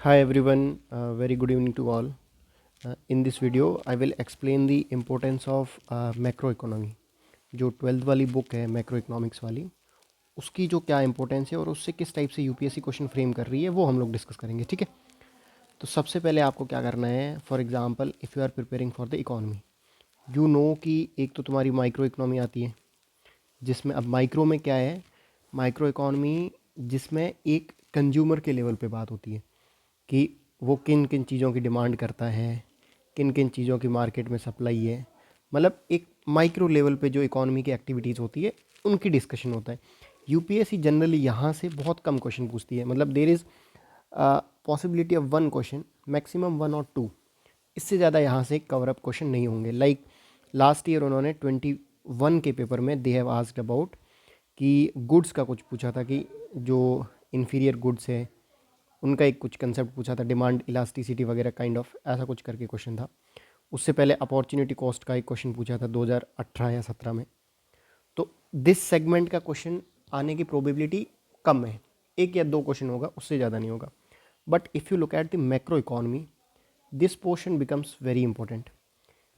Hi everyone, very good evening to all. In this video, I will explain the importance of macro economy. जो 12th वाली book है macro economics वाली, उसकी जो क्या importance है और उससे किस टाइप से यूपीएससी क्वेश्चन फ्रेम कर रही है वो हम लोग डिस्कस करेंगे। ठीक है, तो सबसे पहले आपको क्या करना है, for example if you are preparing for the economy, you know कि एक तो तुम्हारी माइक्रो इकोनॉमी आती है, जिसमें अब माइक्रो में क्या है, माइक्रो इकोनॉमी जिसमें एक कंज्यूमर के लेवल पे बात होती है कि वो किन किन चीज़ों की डिमांड करता है, किन किन चीज़ों की मार्केट में सप्लाई है, मतलब एक माइक्रो लेवल पे जो इकोनॉमी की एक्टिविटीज़ होती है उनकी डिस्कशन होता है। यूपीएससी जनरली यहाँ से बहुत कम क्वेश्चन पूछती है, मतलब there is possibility of one question, maximum one और टू, इससे ज़्यादा यहाँ से कवर अप क्वेश्चन नहीं होंगे। लाइक लास्ट ईयर उन्होंने 21 के पेपर में दे हैव आस्क्ड अबाउट कि गुड्स का कुछ पूछा था कि जो इन्फीरियर गुड्स है उनका एक कुछ कंसेप्ट पूछा था, डिमांड इलास्टिसिटी वगैरह काइंड ऑफ ऐसा कुछ करके क्वेश्चन था। उससे पहले अपॉर्चुनिटी कॉस्ट का एक क्वेश्चन पूछा था 2018 या 17 में। तो दिस सेगमेंट का क्वेश्चन आने की प्रोबेबिलिटी कम है, एक या दो क्वेश्चन होगा, उससे ज़्यादा नहीं होगा। But if you look at the macro economy, this portion becomes very important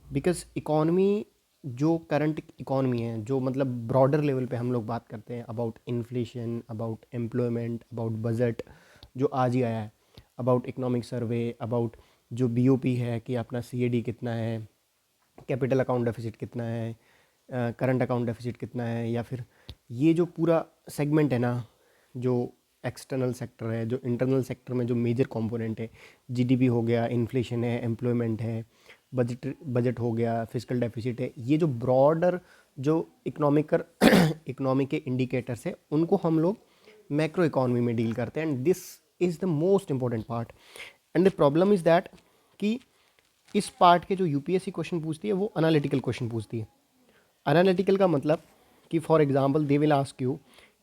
because economy जो करंट इकोनॉमी है, जो मतलब ब्रॉडर लेवल पे हम लोग बात करते हैं about inflation, about employment, about budget जो आज ही आया है, अबाउट इकोनॉमिक सर्वे, अबाउट जो बीओपी है कि अपना सीएडी कितना है, कैपिटल अकाउंट डेफिसिट कितना है, करंट अकाउंट डेफिसिट कितना है, या फिर ये जो पूरा सेगमेंट है ना, जो एक्सटर्नल सेक्टर है, जो इंटरनल सेक्टर में जो मेजर कंपोनेंट है, जीडीपी हो गया, इन्फ्लेशन है, एम्प्लॉयमेंट है, बजट बजट हो गया, फिजिकल डेफिसिट है, ये जो ब्रॉडर जो इकोनॉमिकर इकोनॉमी के इंडिकेटर्स है उनको हम लोग मैक्रो इकोनॉमी में डील करते हैं। And this is the most important part. And the problem is that कि इस पार्ट के जो यूपीएससी क्वेश्चन पूछती है वो एनालिटिकल क्वेश्चन पूछती है। एनालिटिकल का मतलब कि for example they will ask you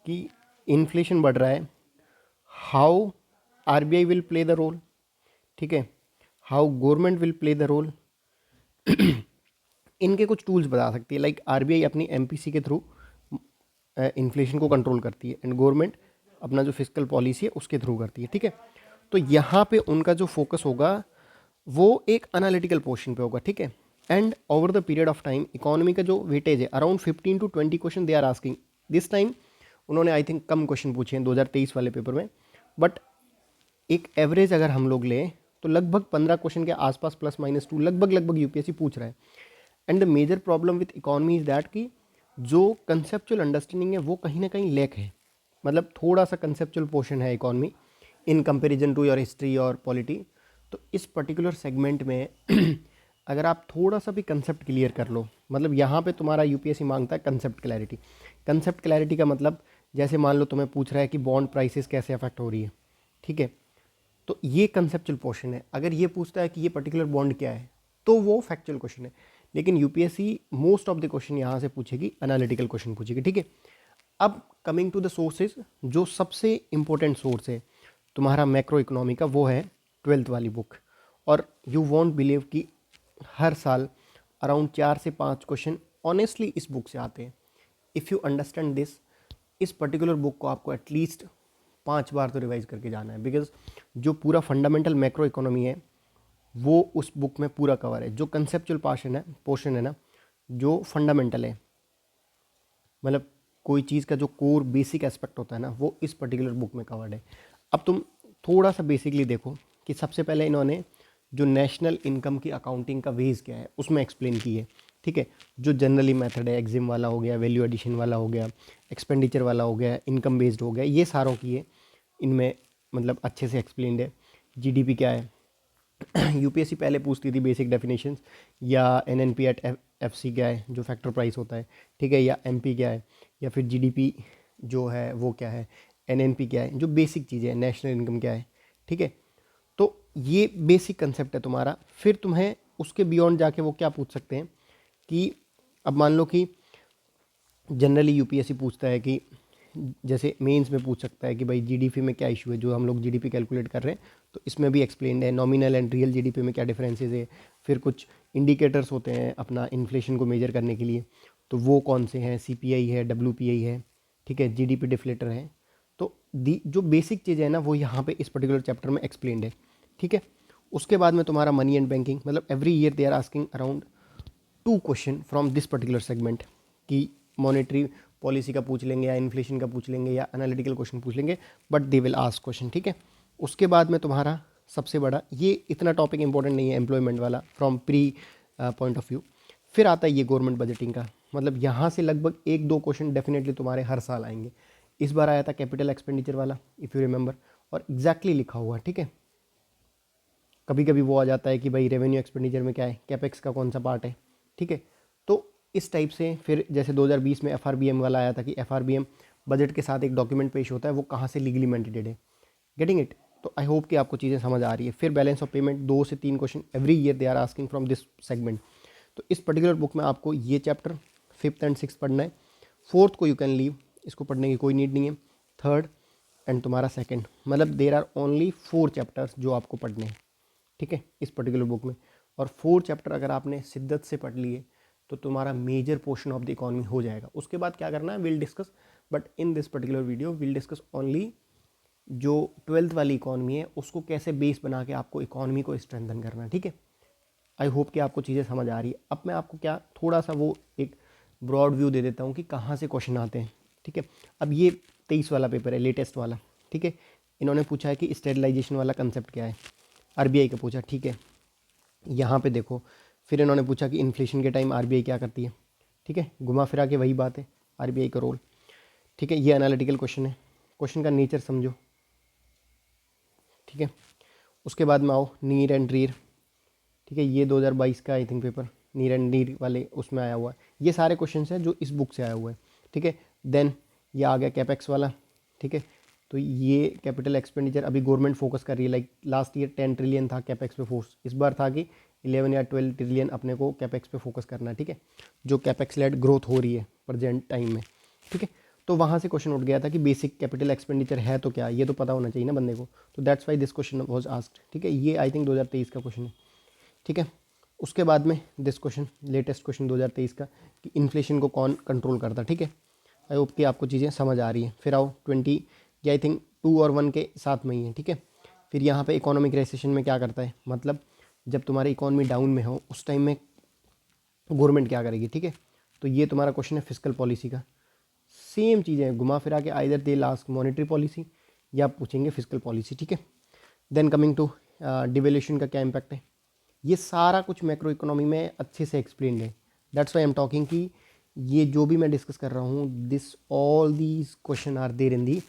कि इन्फ्लेशन बढ़ रहा है, how RBI will play the role, ठीक है, how government will play the role, इनके कुछ टूल्स बता सकती है। लाइक आरबीआई अपनी एमपीसी के थ्रू इन्फ्लेशन को कंट्रोल करती है एंड गवर्नमेंट अपना जो फिजिकल पॉलिसी है उसके थ्रू करती है। ठीक है, तो यहाँ पे उनका जो फोकस होगा वो एक एनालिटिकल पोर्शन पे होगा। ठीक है, and over the period of time economy का जो वेटेज है around 15 to 20 question they are asking this time. उन्होंने आई थिंक कम क्वेश्चन पूछे हैं 2023 वाले पेपर में, बट एक एवरेज अगर हम लोग लें तो लगभग 15 क्वेश्चन के आसपास प्लस माइनस टू लगभग यूपीएससी पूछ रहा है। And the major problem with economy is that कि जो कंसेप्चुअल अंडरस्टैंडिंग है वो कहीं ना कहीं लैक है, मतलब थोड़ा सा कंसेप्चुअल पोर्शन है economy in comparison to your history और पॉलिटी। तो इस पर्टिकुलर सेगमेंट में अगर आप थोड़ा सा भी कंसेप्ट क्लियर कर लो, मतलब यहाँ पे तुम्हारा यूपीएससी मांगता है कंसेप्ट क्लैरिटी। कंसेप्ट क्लैरिटी का मतलब जैसे मान लो तुम्हें पूछ रहा है कि बॉन्ड प्राइसेस कैसे अफेक्ट हो रही है, ठीक है, तो ये कंसेप्चुअल पोर्शन है। अगर ये पूछता है कि ये पर्टिकुलर बॉन्ड क्या है तो वो फैक्चुअल क्वेश्चन है। लेकिन UPSC most of the question यहाँ से पूछेगी, एनालिटिकल क्वेश्चन पूछेगी। ठीक है, अब कमिंग टू द सोर्सेज, जो सबसे इंपॉर्टेंट सोर्स है तुम्हारा मैक्रो इकोनॉमी का वो है 12th वाली बुक। और यू वॉन्ट बिलीव कि हर साल अराउंड 4 से 5 क्वेश्चन ऑनेस्टली इस बुक से आते हैं। इफ़ यू अंडरस्टैंड दिस, इस पर्टिकुलर बुक को आपको एटलीस्ट 5 बार तो रिवाइज करके जाना है, बिकॉज जो पूरा फंडामेंटल मैक्रो इकोनॉमी है वो उस बुक में पूरा कवर है। जो कंसेप्चुअल पोर्शन है ना, जो फंडामेंटल है, मतलब कोई चीज़ का जो कोर बेसिक एस्पेक्ट होता है ना, वो इस पर्टिकुलर बुक में कवर्ड है। अब तुम थोड़ा सा बेसिकली देखो कि सबसे पहले इन्होंने जो नेशनल इनकम की अकाउंटिंग का वेज क्या है उसमें एक्सप्लेन की है। ठीक है, जो जनरली मेथड है, एग्जिम वाला हो गया, वैल्यू एडिशन वाला हो गया, एक्सपेंडिचर वाला हो गया, इनकम बेस्ड हो गया, ये सारों की है इनमें, मतलब अच्छे से एक्सप्लेन्ड है। जीडीपी क्या है, यूपीएससी पहले पूछती थी बेसिक डेफिनेशंस, या एनएनपी एट एफसी क्या है जो फैक्टर प्राइस होता है, ठीक है, या एमपी क्या है, या फिर जीडीपी जो है वो क्या है, एनएनपी क्या है, जो बेसिक चीज़ें हैं, नेशनल इनकम क्या है। ठीक है, तो ये बेसिक कंसेप्ट है तुम्हारा। फिर तुम्हें उसके बियॉन्ड जाके वो क्या पूछ सकते हैं कि अब मान लो कि जनरली यूपीएससी पूछता है कि जैसे मेंस में पूछ सकता है कि भाई जीडीपी में क्या इशू है, जो हम लोग जीडीपी कैलकुलेट कर रहे हैं तो इसमें भी एक्सप्लेन्ड है नॉमिनल एंड रियल जीडीपी में क्या डिफरेंसेस है। फिर कुछ इंडिकेटर्स होते हैं अपना इन्फ्लेशन को मेजर करने के लिए, तो वो कौन से हैं, सीपीआई है, डब्ल्यूपीआई है, ठीक है, जीडीपी डिफ्लेटर है। तो दी जो बेसिक चीज़ है ना वो यहाँ पे इस पर्टिकुलर चैप्टर में एक्सप्लेन्ड है। ठीक है। उसके बाद में तुम्हारा मनी एंड बैंकिंग, मतलब every year they are asking around 2 question from this particular segment, कि मॉनेटरी पॉलिसी का पूछ लेंगे या इन्फ्लेशन का पूछ लेंगे या एनालिटिकल क्वेश्चन पूछ लेंगे, but they will ask question, ठीक है। उसके बाद में तुम्हारा सबसे बड़ा, ये इतना टॉपिक इंपॉर्टेंट नहीं है एम्प्लॉयमेंट वाला from pre point of view, फिर आता है ये गवर्नमेंट बजटिंग का, मतलब यहाँ से लगभग 1-2 क्वेश्चन डेफिनेटली तुम्हारे हर साल आएंगे। इस बार आया था कैपिटल एक्सपेंडिचर वाला, इफ़ यू रिमेंबर, और एग्जैक्टली लिखा हुआ, ठीक है। कभी कभी वो आ जाता है कि भाई रेवेन्यू एक्सपेंडिचर में क्या है, कैपेक्स का कौन सा पार्ट है, ठीक है। तो इस टाइप से फिर जैसे 2020 में एफआरबीएम वाला आया था कि एफआरबीएम बजट के साथ एक डॉक्यूमेंट पेश होता है, वो कहाँ से लीगली मैंडेटेड है, गेटिंग इट। तो आई होप कि आपको चीज़ें समझ आ रही है। फिर बैलेंस ऑफ पेमेंट 2 से 3 question every year they are asking from this segment. तो इस पर्टिकुलर बुक में आपको ये चैप्टर 5th एंड 6th पढ़ना है, 4th को यू कैन लीव, इसको पढ़ने की कोई नीड नहीं है। 3rd एंड तुम्हारा 2nd, मतलब देर आर ओनली 4 चैप्टर्स जो आपको पढ़ने हैं, ठीक है, इस पर्टिकुलर बुक में। और 4 चैप्टर अगर आपने शिद्दत से पढ़ लिए तो तुम्हारा major portion of the economy हो जाएगा। उसके बाद क्या करना है will discuss, but in this particular video will discuss only जो 12th वाली इकॉनमी है, उसको कैसे बेस बना के आपको इकॉनमी को स्ट्रेंथन करना है, ठीक है। आई होप कि आपको चीज़ें समझ आ रही है। अब मैं आपको क्या थोड़ा सा वो एक ब्रॉड व्यू दे देता हूँ कि कहाँ से क्वेश्चन आते हैं, ठीक है। अब ये 23 वाला पेपर है, लेटेस्ट वाला, ठीक है। इन्होंने पूछा है कि स्टेरिलाइजेशन वाला कंसेप्ट क्या है, आरबीआई का पूछा, ठीक है। यहाँ पे देखो, फिर इन्होंने पूछा कि इन्फ्लेशन के टाइम आरबीआई क्या करती है, ठीक है, घुमा फिरा के वही बात है, आरबीआई का रोल, ठीक है। ये एनालिटिकल क्वेश्चन है, क्वेश्चन का नेचर समझो, ठीक है। उसके बाद में आओ नीर एंड रीर, ठीक है, ये 2022 का आई थिंक पेपर, नीर एंड नीर वाले उसमें आया हुआ है। ये सारे क्वेश्चन हैं जो इस बुक से आया हुआ है, ठीक है। देन ये आ गया कैपेक्स वाला, ठीक है। तो ये कैपिटल एक्सपेंडिचर अभी गवर्नमेंट फोकस कर रही है, लाइक लास्ट ईयर 10 ट्रिलियन था कैपेक्स पे फोर्स, इस बार था कि 11 या 12 ट्रिलियन अपने को कैपेक्स पे फोकस करना है, ठीक है, जो कैपेक्स लेड ग्रोथ हो रही है प्रेजेंट टाइम में, ठीक है। तो वहाँ से क्वेश्चन उठ गया था कि बेसिक कैपिटल एक्सपेंडिचर है तो क्या, ये तो पता होना चाहिए ना बंदे को, तो that's why this question was asked, ठीक है। ये आई थिंक 2023 का क्वेश्चन है, ठीक है। उसके बाद में दिस क्वेश्चन, लेटेस्ट क्वेश्चन 2023 का, कि इन्फ्लेशन को कौन कंट्रोल करता, ठीक है। आई होप कि आपको चीज़ें समझ आ रही हैं। फिर आओ 20, ये आई थिंक 2 और 1 के साथ में ही है, ठीक है। फिर यहाँ पे इकोनॉमिक रिसेशन में क्या करता है, मतलब जब तुम्हारी इकॉनमी डाउन में हो उस टाइम में गवर्नमेंट क्या करेगी, ठीक है। तो ये तुम्हारा क्वेश्चन है फिस्कल पॉलिसी का, सेम चीज़ें घुमा फिरा के either they last monetary policy या पूछेंगे फिस्कल पॉलिसी, ठीक है। देन कमिंग टू डिवेल्यूशन का क्या इम्पैक्ट है, ये सारा कुछ मैक्रो इकोनॉमी में अच्छे से एक्सप्लेन है। That's why I am talking कि ये जो भी मैं डिस्कस कर रहा हूँ, this all these question are there in the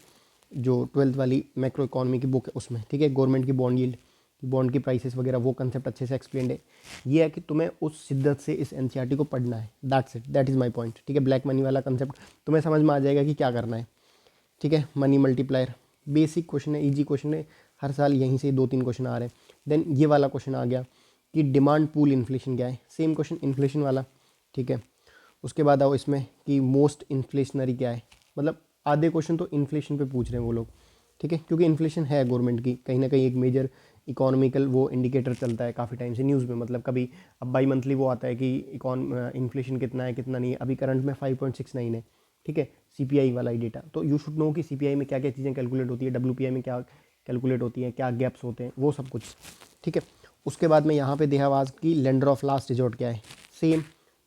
जो 12th वाली मैक्रो इकोनॉमी की बुक है उसमें, ठीक है। गवर्नमेंट की बॉन्ड यील्ड, बॉन्ड की प्राइसेस वगैरह, वो कंसेप्ट अच्छे से एक्सप्लेंड है। ये है कि तुम्हें उस शिद्दत से इस एनसीईआरटी को पढ़ना है, that's it, that is my point, ठीक है। ब्लैक मनी वाला कंसेप्ट तुम्हें समझ में आ जाएगा कि क्या करना है, ठीक है। मनी मल्टीप्लायर बेसिक क्वेश्चन है, इजी क्वेश्चन है, हर साल यहीं से 2-3 क्वेश्चन आ रहे हैं। देन ये वाला क्वेश्चन आ गया कि डिमांड पूल इन्फ्लेशन क्या है, सेम क्वेश्चन इन्फ्लेशन वाला, ठीक है। उसके बाद आओ इसमें कि मोस्ट इन्फ्लेशनरी क्या है, मतलब आधे क्वेश्चन तो इन्फ्लेशन पे पूछ रहे हैं वो लोग, ठीक है, क्योंकि इन्फ्लेशन है गवर्नमेंट की कहीं ना कहीं एक मेजर इकोनॉमिकल वो इंडिकेटर चलता है काफ़ी टाइम से न्यूज़ में, मतलब कभी अब बाई मंथली वो आता है कि इन्फ्लेशन कितना है कितना नहीं है, अभी करंट में 5.69 है, ठीक है, सीपीआई वाला ही डेटा। तो यू शुड नो कि सीपीआई में क्या क्या चीज़ें कैलकुलेट होती है, डब्ल्यूपीआई में क्या कैलकुलेट होती है, क्या गैप्स होते हैं, वो सब कुछ, ठीक है। उसके बाद में यहाँ पे देहावाज की लेंडर ऑफ लास्ट रिजॉर्ट क्या है, सेम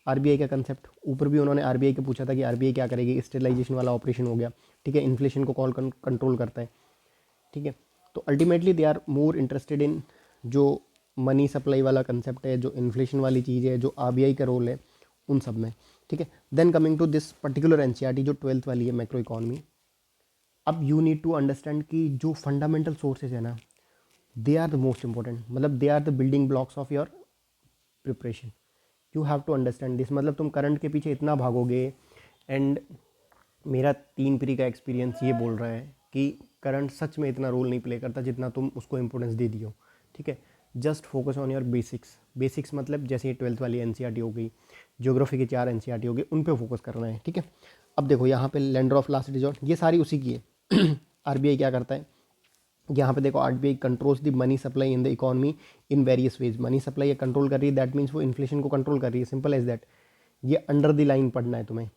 आरबीआई का कंसेप्ट, ऊपर भी उन्होंने आरबीआई का पूछा था कि आरबीआई क्या करेगी, स्टेबलाइजेशन वाला ऑपरेशन हो गया, ठीक है, इन्फ्लेशन को कॉल कंट्रोल करता है, ठीक है। तो ultimately they are more interested in जो मनी सप्लाई वाला कंसेप्ट है, जो इन्फ्लेशन वाली चीज़ है, जो आरबीआई का रोल है, उन सब में, ठीक है। Then coming to this particular NCERT जो 12th वाली है मैक्रो इकॉनमी, अब यू नीड टू अंडरस्टैंड कि जो फंडामेंटल सोर्सेज है ना, they are the most important, मतलब they are the building blocks of your preparation, you have to understand this. मतलब तुम करंट के पीछे इतना भागोगे, एंड मेरा 3 प्री का एक्सपीरियंस ये बोल रहा है कि करंट सच में इतना रोल नहीं प्ले करता जितना तुम उसको इंपॉर्टेंस दे दियो, ठीक है। Just focus on your basics, basics मतलब जैसे ये 12th वाली एनसीईआरटी हो गई, ज्योग्राफी की 4 एनसीईआरटी हो गई, उन पे फोकस करना है, ठीक है। अब देखो यहाँ पे लेंडर ऑफ लास्ट रिजॉर्ट, ये सारी उसी की है। आरबीआई क्या करता है, यहाँ पे देखो RBI controls the money supply in the economy in various ways, money supply control कर रही है, दैट मीन्स वो इन्फ्लेशन को कंट्रोल कर रही है, सिंपल एज दैट। ये अंडर द लाइन पढ़ना है तुम्हें,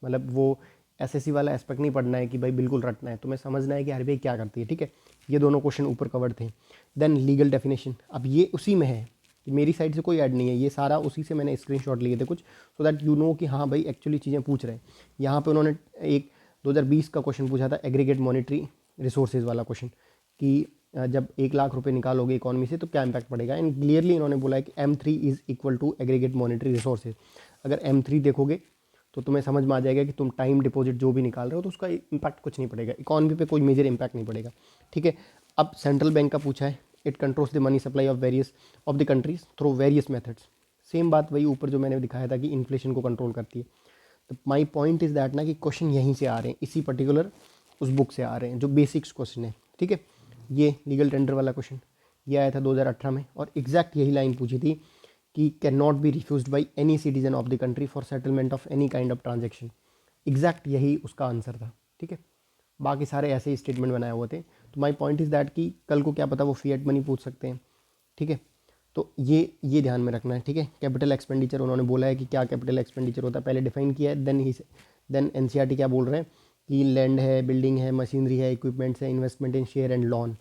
मतलब वो एसएससी वाला एस्पेक्ट नहीं पढ़ना है कि भाई बिल्कुल रटना है, तुम्हें समझना है कि आरबीआई क्या करती है, ठीक है। ये दोनों क्वेश्चन ऊपर कवर्ड थे। देन लीगल डेफिनेशन, अब ये उसी में है, मेरी साइड से कोई ऐड नहीं है, ये सारा उसी से मैंने स्क्रीनशॉट लिए थे कुछ, सो दैट यू नो कि हाँ भाई एक्चुअली चीज़ें पूछ रहे हैं। यहाँ पे उन्होंने एक 2020 का क्वेश्चन पूछा था, एग्रीगेट मॉनिटरी रिसोर्सेज वाला क्वेश्चन, कि जब 1 लाख रुपए निकालोगे इकॉनमी से तो क्या इम्पैक्ट पड़ेगा। एंड क्लियरली इन्होंने बोला है कि M3 is equal to aggregate monetary resources. अगर M3 देखोगे तो तुम्हें समझ में आ जाएगा कि तुम टाइम डिपॉजिट जो भी निकाल रहे हो तो उसका इम्पैक्ट कुछ नहीं पड़ेगा, इकॉनमी पे कोई मेजर इम्पैक्ट नहीं पड़ेगा, ठीक है। अब सेंट्रल बैंक का पूछा है, it controls the money supply of various of the countries through various methods. Same बात वही ऊपर जो मैंने दिखाया था कि इन्फ्लेशन को कंट्रोल करती है। तो माई पॉइंट इज़ दैट ना कि क्वेश्चन यहीं से आ रहे हैं, इसी पर्टिकुलर उस बुक से आ रहे हैं जो बेसिक्स क्वेश्चन है, ठीक है। ये लीगल टेंडर वाला क्वेश्चन ये आया था 2018 में, और एग्जैक्ट यही लाइन पूछी थी कि can not be refused by any citizen of the country for settlement of any kind of transaction. Exact यही उसका आंसर था, ठीक है। बाकी सारे ऐसे ही स्टेटमेंट बनाए हुए थे। तो माई पॉइंट इज़ दैट कि कल को क्या पता वो फिएट मनी पूछ सकते हैं, ठीक है। तो ये ध्यान में रखना है, ठीक है। कैपिटल एक्सपेंडिचर उन्होंने बोला है कि क्या कैपिटल एक्सपेंडिचर होता है, पहले डिफाइन किया है, देन एनसीईआरटी क्या बोल रहे हैं कि लैंड है, बिल्डिंग है, मशीनरी है, इक्विपमेंट्स है, investment in share and loan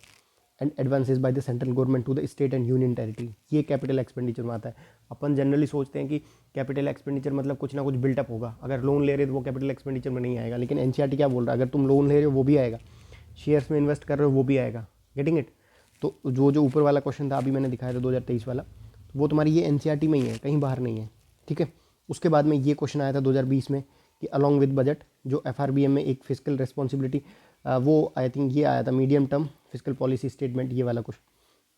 and advances by the central government to the state and union territory, ये कैपिटल एक्सपेंडिचर में आता है। अपन जनरली सोचते हैं कि कैपिटल एक्सपेंडिचर मतलब कुछ ना कुछ बिल्टअप होगा, अगर लोन ले रहे हो तो वो कैपिटल एक्सपेंडिचर में नहीं आएगा, लेकिन एनसीईआरटी क्या बोल रहा है, अगर तुम लोन ले रहे हो वो भी आएगा, शेयर्स में इन्वेस्ट कर रहे हो वो भी आएगा, गेटिंग इट। तो जो जो ऊपर वाला क्वेश्चन था अभी मैंने दिखाया था 2023 वाला, वो तुम्हारी ये एनसीईआरटी में ही है, कहीं बाहर नहीं है, ठीक है। उसके बाद में ये क्वेश्चन आया था 2020 में कि अलॉन्ग विद बजट जो एफआरबीएम में एक फिजिकल रिस्पॉन्सिबिलिटी, वो आई थिंक ये आया था medium term physical policy statement, ये वाला कुछ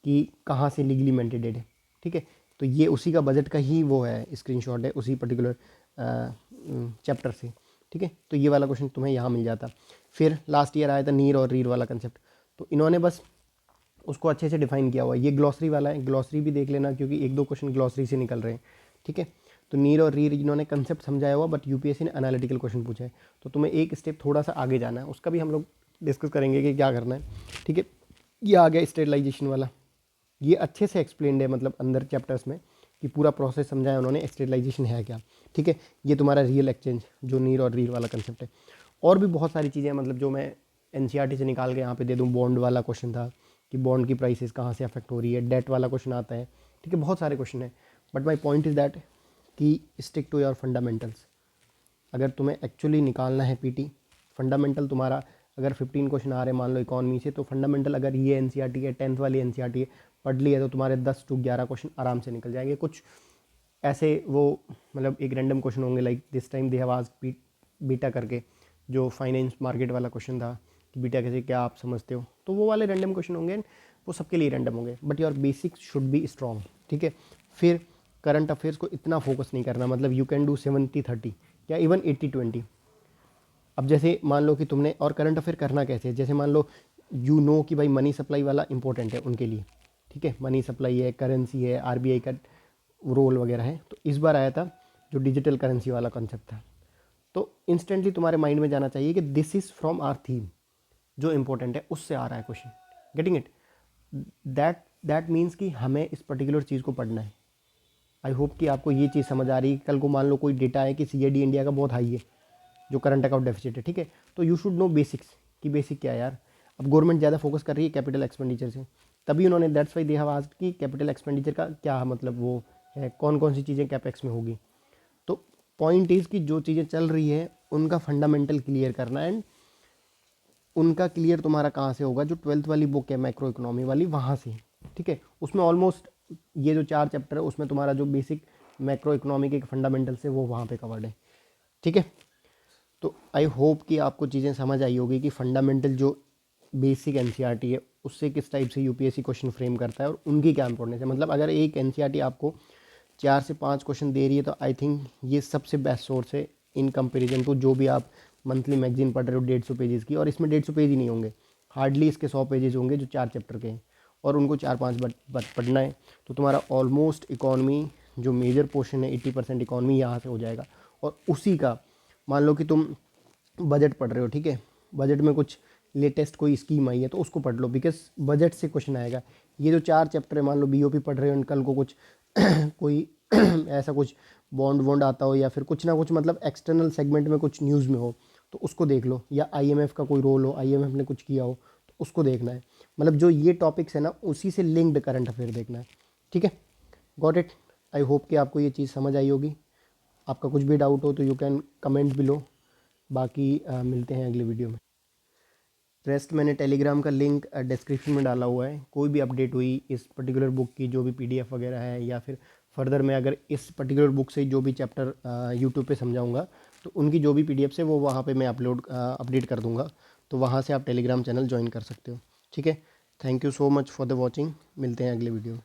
कि कहाँ से लीगली मैंडेटेड है, ठीक है। तो ये उसी का बजट का ही वो है, स्क्रीनशॉट है उसी पर्टिकुलर चैप्टर से, ठीक है। तो ये वाला क्वेश्चन तुम्हें यहाँ मिल जाता। फिर लास्ट ईयर आया था नीर और रीर वाला कंसेप्ट, तो इन्होंने बस उसको अच्छे से डिफाइन किया हुआ है। ये ग्लॉसरी वाला है, ग्लॉसरी भी देख लेना क्योंकि 1-2 क्वेश्चन ग्लॉसरी से निकल रहे हैं, ठीक है। तो नीर और रीर इन्होंने कंसेप्ट समझाया हुआ, बट यूपीएससी ने एनालिटिकल क्वेश्चन पूछा है, तो तुम्हें एक स्टेप थोड़ा सा आगे जाना है, उसका भी हम लोग डिस्कस करेंगे कि क्या करना है, ठीक है। ये आ गया स्टेरिलाइजेशन वाला, ये अच्छे से एक्सप्लेंड है, मतलब अंदर चैप्टर्स में कि पूरा प्रोसेस समझाया उन्होंने, स्टेरिलाइजेशन है क्या, ठीक है। ये तुम्हारा रियल एक्सचेंज जो नीर और रीर वाला कंसेप्ट है। और भी बहुत सारी चीज़ें मतलब जो मैं एनसीईआरटी से निकाल के यहाँ पे दे दूँ। बॉन्ड वाला क्वेश्चन था कि बॉन्ड की प्राइसेस कहाँ से अफेक्ट हो रही है, डेट वाला क्वेश्चन आता है, ठीक है। बहुत सारे क्वेश्चन है, but my point is that कि स्टिक टू योर फंडामेंटल्स। अगर तुम्हें एक्चुअली निकालना है पीटी, फंडामेंटल तुम्हारा अगर 15 क्वेश्चन आ रहे हैं मान लो इकॉनमी से, तो फंडामेंटल अगर ये एनसीईआरटी है 10th वाली एनसीईआरटी है पढ़ ली है, तो तुम्हारे 10 to 11 क्वेश्चन आराम से निकल जाएंगे। कुछ ऐसे वो मतलब एक रैंडम क्वेश्चन होंगे, like this time they have asked beta करके, जो फाइनेंस मार्केट वाला क्वेश्चन था कि बीटा कैसे क्या आप समझते हो, तो वो वाले रैंडम क्वेश्चन होंगे, वो सबके लिए रैंडम होंगे, but your basics should be strong, ठीक है। फिर करंट अफेयर्स को इतना फोकस नहीं करना, मतलब यू कैन डू 70-30 या इवन 80-20। अब जैसे मान लो कि तुमने, और करंट अफेयर करना कैसे है, जैसे मान लो यू नो कि भाई मनी सप्लाई वाला इंपॉर्टेंट है उनके लिए, ठीक है। मनी सप्लाई है, करेंसी है, आरबीआई का रोल वगैरह है। तो इस बार आया था जो डिजिटल करेंसी वाला कंसेप्ट था, तो इंस्टेंटली तुम्हारे माइंड में जाना चाहिए कि this is from our theme, जो इंपॉर्टेंट है उससे आ रहा है question, getting it. That means कि हमें इस पर्टिकुलर चीज़ को पढ़ना है। आई होप कि आपको ये चीज़ समझ आ रही है। कल को मान लो कोई डेटा है कि सीएडी इंडिया का बहुत हाई है, जो करंट अकाउंट डेफिसिट है, ठीक है, तो यू शुड नो बेसिक्स कि बेसिक क्या है यार। अब गवर्नमेंट ज़्यादा फोकस कर रही है कैपिटल एक्सपेंडिचर से, तभी उन्होंने that's why they have asked कि कैपिटल एक्सपेंडिचर का क्या मतलब वो है, कौन कौन सी चीज़ें कैपेक्स में होगी। तो पॉइंट इज़ कि जो चीज़ें चल रही है उनका फंडामेंटल क्लियर करना, एंड उनका क्लियर तुम्हारा कहाँ से होगा, जो 12th वाली बुक है मैक्रो इकोनॉमी वाली, वहाँ से, ठीक है। उसमें ऑलमोस्ट ये जो 4 चैप्टर है उसमें तुम्हारा जो बेसिक मैक्रो इकोनॉमी के फंडामेंटल्स है वो वहाँ पे कवर्ड है, ठीक है। तो आई होप कि आपको चीज़ें समझ आई होगी कि फंडामेंटल जो बेसिक एनसीईआरटी है उससे किस टाइप से यूपीएससी क्वेश्चन फ्रेम करता है और उनकी क्या इंपॉर्टेंस है। मतलब अगर एक एनसीईआरटी आपको 4 से 5 क्वेश्चन दे रही है, तो आई थिंक ये सबसे बेस्ट सोर्स है इन कंपेरिजन टू जो भी आप मंथली मैगजीन पढ़ रहे हो 150 पेजेस की, और इसमें 150 पेज ही नहीं होंगे, हार्डली इसके 100 पेजेस होंगे जो 4 चैप्टर के हैं, और उनको 4-5 बार पढ़ना है, तो तुम्हारा ऑलमोस्ट इकॉनमी जो मेजर पोर्शन है 80% इकॉनमी यहाँ से हो जाएगा। और उसी का मान लो कि तुम बजट पढ़ रहे हो, ठीक है, बजट में कुछ लेटेस्ट कोई स्कीम आई है तो उसको पढ़ लो, बिकॉज बजट से क्वेश्चन आएगा। ये जो 4 चैप्टर है, मान लो बीओपी पढ़ रहे हो, कल को कुछ कोई ऐसा कुछ बॉन्ड वॉन्ड आता हो या फिर कुछ ना कुछ मतलब एक्सटर्नल सेगमेंट में कुछ न्यूज़ में हो, तो उसको देख लो, या आईएमएफ का कोई रोल हो, आईएमएफ ने कुछ किया हो तो उसको देखना है। मतलब जो ये टॉपिक्स है ना उसी से लिंक्ड करंट अफेयर देखना है, ठीक है। Got it. आई होप कि आपको ये चीज़ समझ आई होगी। आपका कुछ भी डाउट हो तो यू कैन कमेंट बिलो। बाकी मिलते हैं अगले वीडियो में। रेस्ट मैंने टेलीग्राम का लिंक डिस्क्रिप्शन में डाला हुआ है। कोई भी अपडेट हुई इस पर्टिकुलर बुक की, जो भी पीडीएफ वगैरह है, या फिर फर्दर में अगर इस पर्टिकुलर बुक से जो भी चैप्टर यूट्यूब पे समझाऊंगा तो उनकी जो भी पीडीएफ है वो वहाँ पे मैं अपडेट कर दूंगा। तो वहाँ से आप टेलीग्राम चैनल ज्वाइन कर सकते हो, ठीक है। Thank you so much for the watching. मिलते हैं अगले वीडियो में।